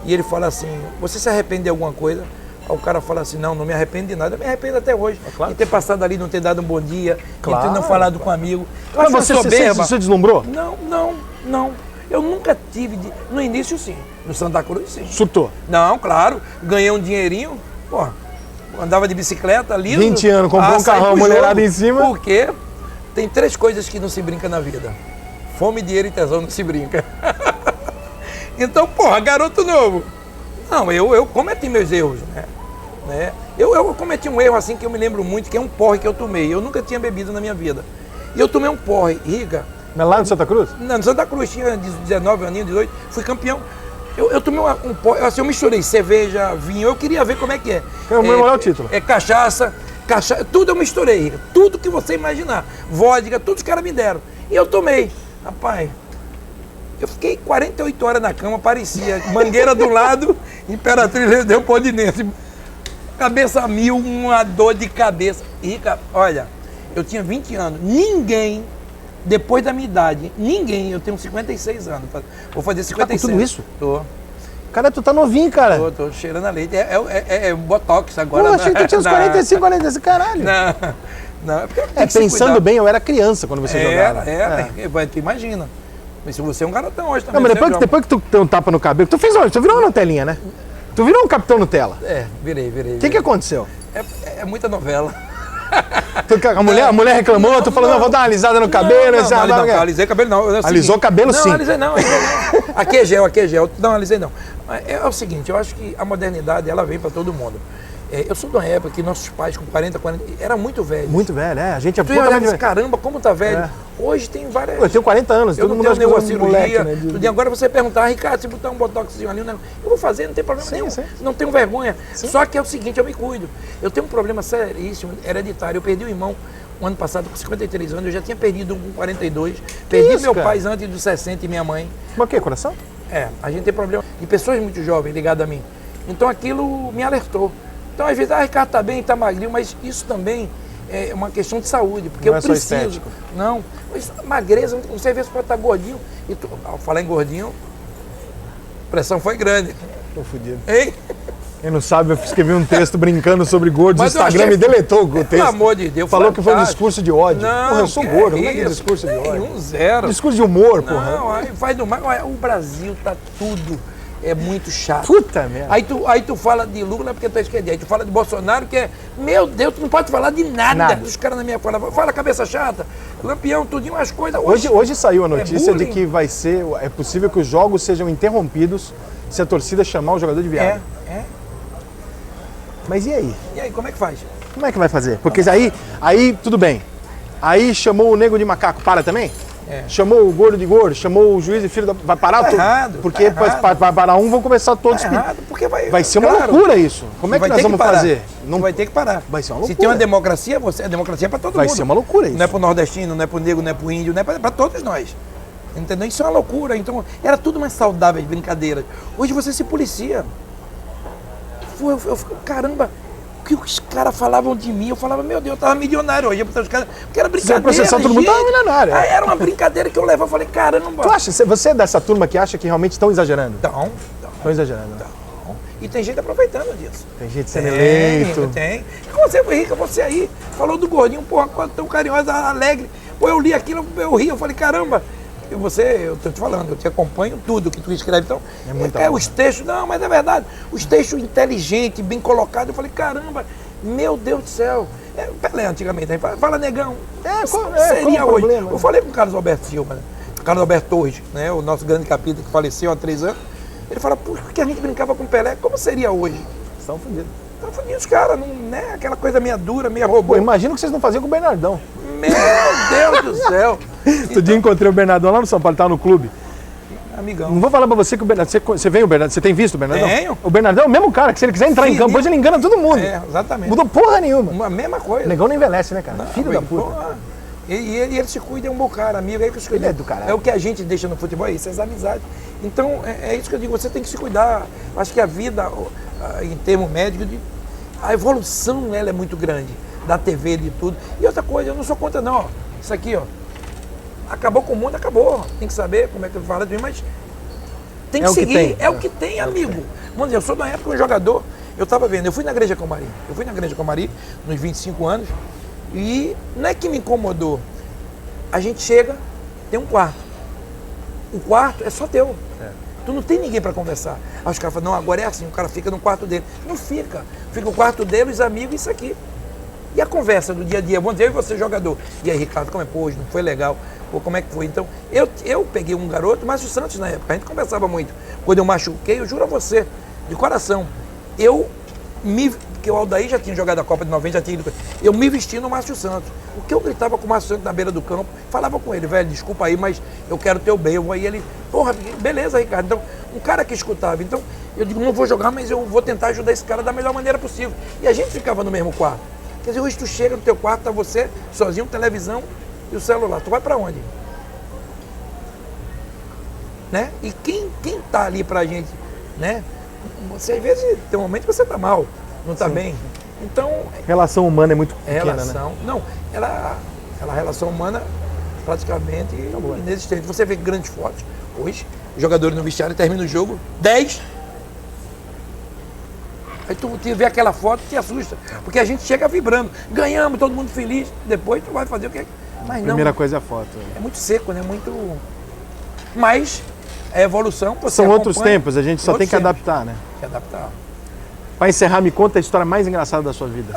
e ele fala assim, você se arrepende de alguma coisa? Aí o cara fala assim, não me arrependo de nada, eu me arrependo até hoje. Claro. De ter passado ali, não ter dado um bom dia, claro, de ter não falado com um amigo. Mas você deslumbrou? Não. Eu nunca tive, no início sim, no Santa Cruz sim. Surtou? Não, claro, ganhei um dinheirinho, pô, andava de bicicleta ali. 20 anos, comprou um carrão, mulherada em cima. Por quê? Tem 3 coisas que não se brinca na vida. Fome, dinheiro e tesão não se brinca. Então, porra, garoto novo. Não, eu cometi meus erros, né? Eu cometi um erro assim que eu me lembro muito, que é um porre que eu tomei. Eu nunca tinha bebido na minha vida. E eu tomei um porre, Riga. Mas lá no Santa Cruz? Não, no Santa Cruz, tinha 19 aninhos, 18, fui campeão. Eu tomei um porre, assim, eu misturei cerveja, vinho, eu queria ver como é que é. Quero memorar o título. Cachaça, tudo eu misturei, Riga. Tudo que você imaginar. Vodka, tudo os caras me deram. E eu tomei. Rapaz, eu fiquei 48 horas na cama, parecia Mangueira do lado, Imperatriz Leopoldense. Cabeça a mil, uma dor de cabeça. Rica, olha, eu tinha 20 anos, ninguém, depois da minha idade, eu tenho 56 anos, vou fazer 56. Tá com tudo isso? Tô. Cara, tu tá novinho, cara. Tô cheirando a leite, é Botox agora. Eu achei que tu tinha uns 45, 46, caralho. Não, pensando bem, eu era criança quando você jogava. Tu imagina. Mas se você é um garotão hoje Não, também. mas depois que tu deu um tapa no cabelo, tu virou uma Nutelinha, né? Tu virou um capitão Nutella. Virei. O que aconteceu? É muita novela. A mulher reclamou, tu falou, não, vou dar uma alisada no cabelo. Não, alisei o cabelo não. Alisou o cabelo sim. Não, alisei não. Aqui é gel. Não, alisei não. É o seguinte, eu acho que a modernidade, ela vem para todo mundo. Eu sou de uma época que nossos pais com 40, era muito velho. Muito velho, A gente é puta velho. Caramba, como tá velho. Hoje tem várias... Eu tenho 40 anos, todo mundo acha que eu sou um moleque, né? Agora você perguntar, Ricardo, se botar um botoxzinho ali, eu vou fazer, não tem problema nenhum. Sim. Não tenho vergonha. Sim. Só que é o seguinte, eu me cuido. Eu tenho um problema seríssimo, hereditário. Eu perdi um irmão o ano passado com 53 anos, eu já tinha perdido um com 42. Perdi meu pai antes dos 60 e minha mãe. Mas o quê? Coração? A gente tem problema de pessoas muito jovens ligadas a mim. Então aquilo me alertou. Então, às vezes, Ricardo tá bem, tá magrinho, mas isso também é uma questão de saúde, porque não eu preciso. Só estético. Não, mas magreza, você vê se pode estar gordinho. E ao falar em gordinho, a pressão foi grande. Tô fudido. Hein? Quem não sabe, eu escrevi um texto brincando sobre gordos, o Instagram me deletou o texto. Pelo amor de Deus. Falou que foi um discurso de ódio. Não, porra, eu sou gordo, como é que é discurso de ódio? Zero. Discurso de humor, porra. Não, aí faz do mal. O Brasil tá tudo. É muito chato. Puta merda. Aí tu fala de Lula porque tu é esquerdista. Aí tu fala de Bolsonaro que meu Deus, tu não pode falar de nada. Os caras na minha fala cabeça chata, Lampião, tudinho, as coisas. Hoje saiu a notícia de que é possível que os jogos sejam interrompidos se a torcida chamar o jogador de viado. Mas e aí? E aí, como é que faz? Como é que vai fazer? Porque aí tudo bem. Aí chamou o nego de macaco, para também? É. Chamou o gordo de gordo, chamou o juiz de filho da... Vai parar Tá tudo? errado, Porque tá errado. vai parar um, vão começar todos... Tá errado, porque Vai ser uma claro, loucura isso. Como é que vai nós ter vamos parar. fazer? Não vai ter que parar. Vai ser uma Se loucura. tem uma democracia, a democracia é para todo Vai mundo. ser uma loucura isso. Não é pro nordestino, não é pro negro, não é pro índio, não é para todos nós. Entendeu? Isso é uma loucura. Então, era tudo mais saudável, as brincadeiras. Hoje você se policia. Eu fico, caramba, o que os caras falavam de mim? Eu falava, meu Deus, eu tava milionário hoje. Os caras, porque era brincadeira. Você processar todo mundo, tava milionário. Aí era uma brincadeira que eu levava, eu falei, caramba. Tu acha, você é dessa turma que acha que realmente estão exagerando? Então, Estão exagerando. Né? e tem gente aproveitando disso. Tem gente sendo eleito. Tem. Você, Rica, você aí, falou do gordinho, porra, tão carinhosa, alegre. Pô, eu li aquilo, eu ri, eu falei, caramba. E você, eu tô te falando, eu te acompanho tudo que tu escreve. Então, os textos, não, mas é verdade. Os textos inteligentes, bem colocados, eu falei, caramba, meu Deus do céu. Pelé antigamente, aí fala negão. Seria hoje. Problema, eu falei com o Carlos Alberto Silva, né? Carlos Alberto Torres, né? O nosso grande capítulo que faleceu há 3 anos. Ele fala, por que a gente brincava com o Pelé? Como seria hoje? Estão fodidos. Estão fodidos os caras, né? Aquela coisa meia dura, meia robô. Pô, imagina o que vocês não faziam com o Bernardão. Meu Deus do céu. Outro dia encontrei o Bernardão lá no São Paulo, ele tava no clube. Amigão. Não vou falar pra você que o Bernardão... Você vem o Bernardão? Você tem visto o Bernardão? Tenho. O Bernardão é o mesmo cara, que se ele quiser entrar em campo, hoje ele engana todo mundo. Exatamente. Mudou porra nenhuma. A mesma coisa. O negão não envelhece, né, cara? Não, Filho da puta. Porra. E ele se cuida, é um bom cara, amigo. É, que se cuida. Ele é do caralho. É o que a gente deixa no futebol, é isso, é as amizades. Então, é isso que eu digo, você tem que se cuidar. Acho que a vida, em termos médicos, a evolução ela é muito grande, da TV, de tudo. E outra coisa, eu não sou contra, não. Isso aqui, ó, acabou com o mundo, acabou. Tem que saber como é que fala de mim, mas tem que seguir. É o que tem, amigo. Vamos dizer, eu sou da época um jogador, eu estava vendo, eu fui na Igreja Comari, nos 25 anos, e não é que me incomodou. A gente chega, tem um quarto. O quarto é só teu. Tu não tem ninguém para conversar. Aí os caras falam, não, agora é assim, o cara fica no quarto dele. Não fica. Fica o quarto dele, os amigos, isso aqui. E a conversa do dia a dia? Vamos dizer, eu e você, jogador. E aí, Ricardo, como é? Pô, hoje não foi legal. Pô, como é que foi? Então, eu peguei um garoto, Márcio Santos na época, a gente conversava muito. Quando eu machuquei, eu juro a você, de coração, porque o Aldair já tinha jogado a Copa de 90, já tinha ido, eu me vesti no Márcio Santos. O que eu gritava com o Márcio Santos na beira do campo, falava com ele, velho, desculpa aí, mas eu quero teu bem. Aí ele, porra, beleza, Ricardo. Então, um cara que escutava. Então, eu digo, não vou jogar, mas eu vou tentar ajudar esse cara da melhor maneira possível. E a gente ficava no mesmo quarto. Quer dizer, hoje tu chega no teu quarto, tá você, sozinho, televisão e o celular. Tu vai pra onde? Né? E quem tá ali pra gente, né? Você, às vezes, tem um momento que você tá mal, não tá bem. Então... Relação humana é muito pequena, né? Não, a relação humana praticamente inexistente. Você vê grandes fotos hoje, os jogadores no vestiário terminam o jogo, 10. Aí tu vê aquela foto e te assusta, porque a gente chega vibrando, ganhamos, todo mundo feliz, depois tu vai fazer o que... Mas não, primeira coisa é a foto. é muito seco, né? Muito... Mas é evolução. Você São outros tempos, a gente só tem que adaptar, né? Tem que adaptar. Pra encerrar, me conta a história mais engraçada da sua vida.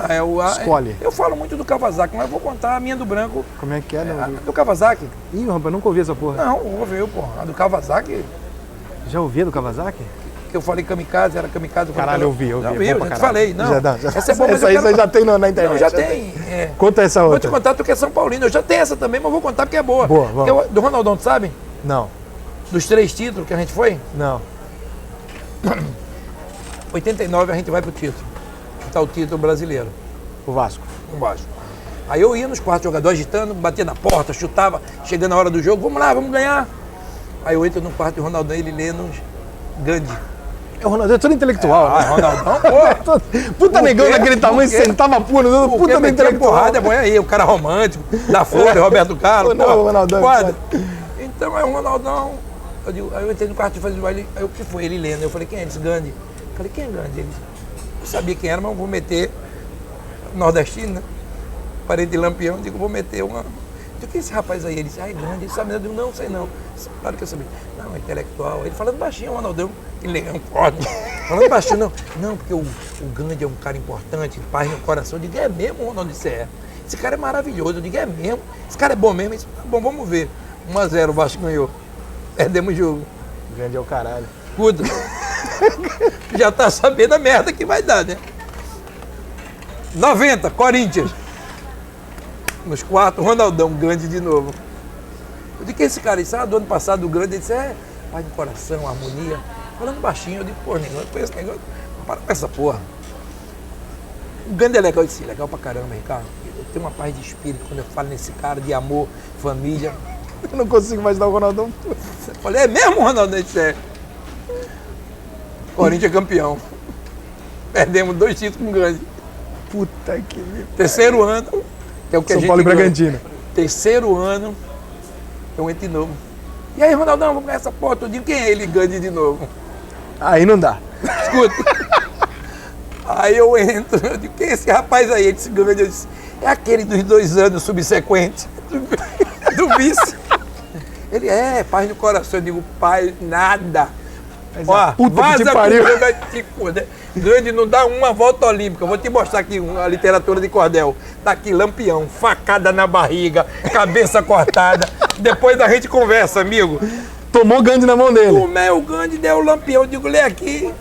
Escolhe. Eu falo muito do Kawasaki, mas eu vou contar a minha do branco. Como é que é, né? Do Kawasaki. Ih, rapaz, eu nunca ouvi essa porra. Não, ouviu, porra. A do Kawasaki, Já ouvi a do Kawasaki? que eu falei kamikaze, era kamikaze. Caralho, eu vi. Eu te falei, não. Já. Essa é boa, mas essa aí já tem na internet. Não, já tem. Conta essa Vou outra. te contar, tu que é São Paulino. Eu já tenho essa também, mas vou contar porque é boa. Boa, vamos. Do Ronaldão, tu sabe? Não. Dos 3 títulos que a gente foi, Não. 89 a gente vai pro título. Tá o título brasileiro. O Vasco. Embaixo. Aí eu ia nos quartos jogadores agitando, batia na porta, chutava, chegando a hora do jogo, vamos lá, vamos ganhar. Aí eu entro no quarto do Ronaldão e ele lê nos Gandhi. O Ronaldão é todo intelectual. né? Ronaldão, pô. Puta negão daquele tamanho, sentava puro, puta do intelectual. Porrada, é bom aí, o cara romântico, da Flor, Roberto Carlos. Não, Ronaldão. Então aí o Ronaldão, aí eu entrei no quarto de fazer o baile, aí o que foi? Ele lendo, eu falei, quem é esse Gandhi? Eu falei, quem é Gandhi? Ele, eu sabia quem era, mas eu vou meter nordestino, né? Parede de Lampião, digo, vou meter uma... Eu digo, quem é esse rapaz aí? Ele disse, ai, Gandhi, ele sabe? Eu digo, não, sei não. Claro que eu sabia. Não, é intelectual. Ele falando baixinho, o Ronaldão, ele é um forte. Falando baixinho, não. Não, porque o Gandhi é um cara importante, paz no coração. Eu digo, é mesmo, Ronaldo? Disse, é. Esse cara é maravilhoso. Eu digo, é mesmo. Esse cara é bom mesmo. Ele disse, bom, vamos ver. 1-0, o Vasco ganhou. Perdemos o jogo. O Gandhi é o caralho. Escuta. Já tá sabendo a merda que vai dar, né? 90, Corinthians. Nos quartos, Ronaldão, grande de novo. Eu digo, que esse cara? Isso do ano passado, o grande, ele disse, paz no coração, harmonia. Falando baixinho, eu digo, pô, negócio, eu conheço esse negócio, para com essa porra. O grande é legal, eu disse, legal pra caramba, Ricardo. Eu tenho uma paz de espírito quando eu falo nesse cara de amor, família. Eu não consigo mais dar o Ronaldão. Eu falei, é mesmo, Ronaldão? Ele disse, Corinthians é campeão. Perdemos 2 títulos com o grande. Puta que... Terceiro ano, que é o que São a gente Paulo e ganhou. Bragantino. Terceiro ano, eu entro de novo. E aí, Ronaldão, vamos ganhar essa porra todinha. Quem é ele, Gandhi, de novo? Aí não dá. Escuta. Aí eu entro, eu digo, quem é esse rapaz aí? Ele disse, Gandhi, eu disse, é aquele dos 2 anos subsequentes, do vice. Ele, paz no coração. Eu digo, pai, nada. Mas Ó, puta que te vaza pariu. com vai te fuder. Grande não dá uma volta olímpica. Eu vou te mostrar aqui a literatura de cordel. Tá aqui, Lampião, facada na barriga, cabeça cortada. Depois a gente conversa, amigo. Tomou Gandhi na mão dele. O meu Gandhi deu o Lampião. Eu digo, lê aqui,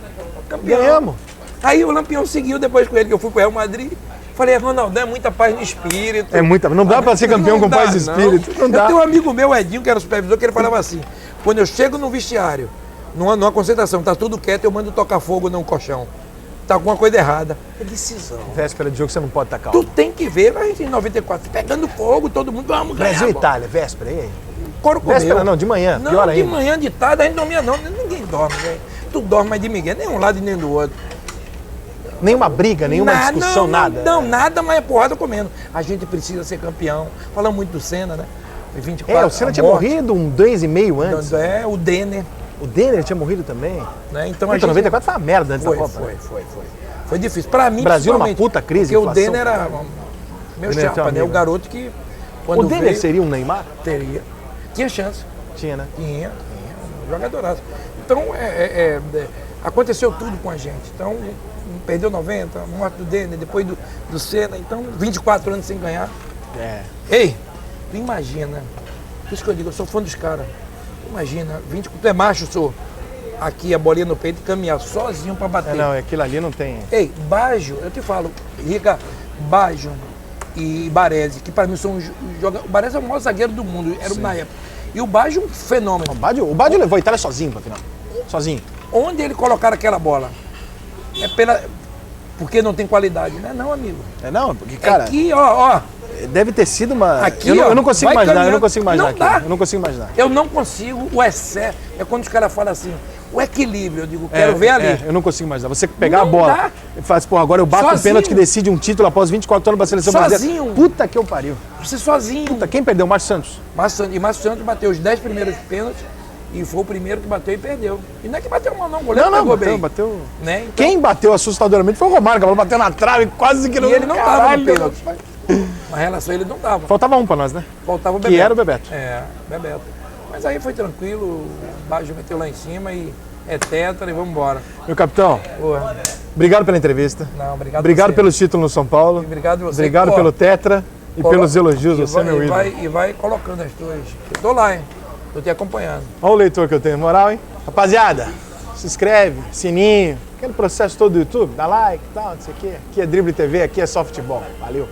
campeão. Ganhamos. Aí o Lampião seguiu depois com ele, que eu fui pro Real Madrid. Falei, Ronaldão, é muita paz no espírito. É muita. Não dá pra ser campeão Não com dá, paz de espírito. Não Eu dá. tenho um amigo meu, Edinho, que era supervisor, que ele falava assim, quando eu chego no vestiário, numa concentração, tá tudo quieto, eu mando tocar fogo no colchão. Tá alguma coisa errada. É decisão. Véspera de jogo você não pode estar Tu calmo. tem que ver, a gente em 94, pegando fogo, todo mundo, vamos ganhar. Brasil e pô. Itália, véspera, e aí? Coro comeu. Véspera não, de manhã, Não, pior de ainda. manhã, de tarde, a gente dormia não, ninguém dorme, velho. Tu dorme, mas de Miguel, nem um lado e nem do outro. Nenhuma briga, nenhuma discussão, nada. Não, nada, mas é porrada comendo. A gente precisa ser campeão. Falamos muito do Senna, né? Foi 24, O Senna a tinha morte. morrido um 2,5 antes. É, o Denner. O Denner tinha morrido também. Né? Então, Puta, 94 foi uma merda antes da Copa. Foi difícil. Pra mim, Brasil numa principalmente, puta crise, porque o inflação. Denner era meu Denner é teu chapa, né? amigo. O garoto que, O quando Denner veio, seria um Neymar? teria. Tinha chance. Tinha, né? Tinha. Um jogadoraço. Então, aconteceu tudo com a gente. Então, perdeu 90, morte do Denner, depois do Senna. Então, 24 anos sem ganhar. É. Ei, tu imagina. Por isso que eu digo, eu sou fã dos caras. Imagina, tu é macho, sou. Aqui, a bolinha no peito e caminhar sozinho pra bater. Não, aquilo ali não tem. Ei, Baggio, eu te falo, Rica, Baggio e Baresi, que pra mim são os jogadores. O Baresi é o maior zagueiro do mundo, era na época. E o Baggio, um fenômeno. O Baggio levou a Itália sozinho pra final. Sozinho. Onde ele colocar aquela bola? Porque não tem qualidade, né? Não, amigo. Não, porque, cara, Aqui, ó. deve ter sido uma. Aqui, eu não consigo vai imaginar, caminhando. eu não consigo imaginar Não aquilo. dá. Eu não consigo imaginar. Eu não consigo, o excesso. É quando os caras falam assim, o equilíbrio, eu digo, quero ver ali. Eu não consigo imaginar. Você pegar Não a bola dá. e faz, pô, agora eu bato o Sozinho. pênalti que decide um título após 24 anos pra seleção brasileira. Sozinho. Puta que eu pariu. Você sozinho. Puta, quem perdeu? O Márcio Santos. E Márcio Santos bateu os 10 primeiros pênaltis e foi o primeiro que bateu e perdeu. E não é que bateu mal, não. O goleiro pegou bem. bateu. Né? Então, Quem bateu assustadoramente foi o Romário, que a bola bateu na trave, quase que não. E ele não tava Caralho, no pênalti. Na relação ele não tava. Faltava um pra nós, né? Faltava o Que Bebeto. era o Bebeto. É, Bebeto. Mas aí foi tranquilo, o Baggio meteu lá em cima e é tetra e vamos embora. Meu capitão, Porra. Obrigado pela entrevista. Não, obrigado Obrigado você. pelos títulos no São Paulo. Obrigado você. Obrigado Pô, pelo Tetra e pelos elogios. Você é meu ídolo. E vai colocando as tuas. Eu tô lá, hein? Tô te acompanhando. Olha o leitor que eu tenho, moral, hein? Rapaziada, se inscreve, sininho, aquele processo todo do YouTube, dá like e tal, não sei o quê. Aqui é Drible TV, aqui é softball. Valeu.